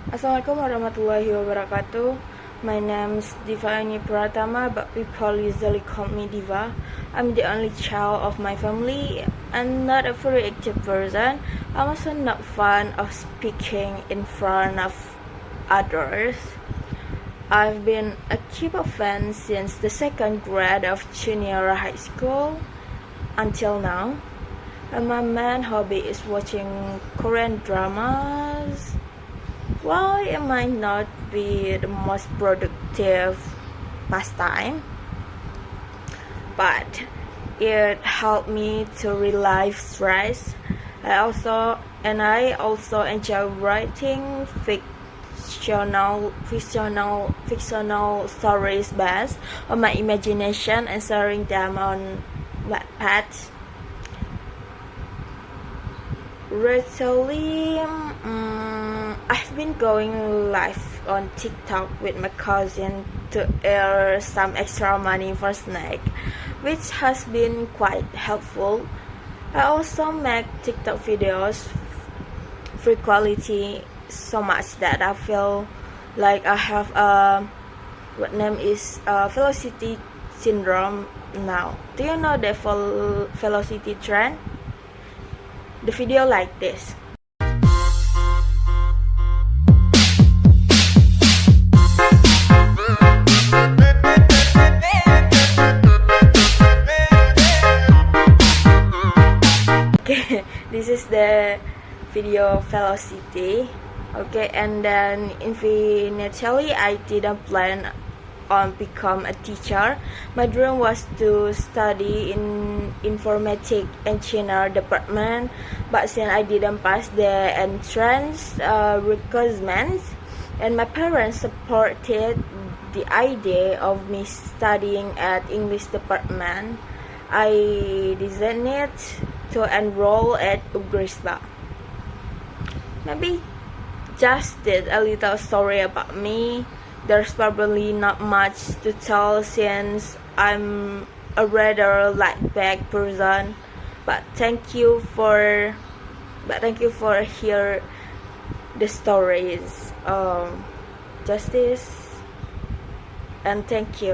Assalamualaikum warahmatullahi wabarakatuh. My name is Diva Pratama, but people usually call me Diva. I'm the only child of my family and not a very active person. I'm also not fond of speaking in front of others. I've been a K-pop fan since the second grade of junior high school until now. And my main hobby is watching Korean dramas. While it might not be the most productive pastime, but it helped me to relieve stress. I also enjoy writing fictional stories based on my imagination and sharing them on Wattpad. Recently, I've been going live on TikTok with my cousin to earn some extra money for snack, which has been quite helpful. I also make TikTok videos frequently so much that I feel like I have velocity syndrome now. Do you know the velocity trend? The video like this. Okay, this is the video velocity. Okay, and then initially I didn't plan on become a teacher. My dream was to study in informatic engineer department, but since I didn't pass the entrance requirements, and my parents supported the idea of me studying at English department, I decided to enroll at Ugrisba. Maybe just did a little story about me. There's probably not much to tell since I'm a rather laid-back person, but thank you for hear the stories. Justice and thank you.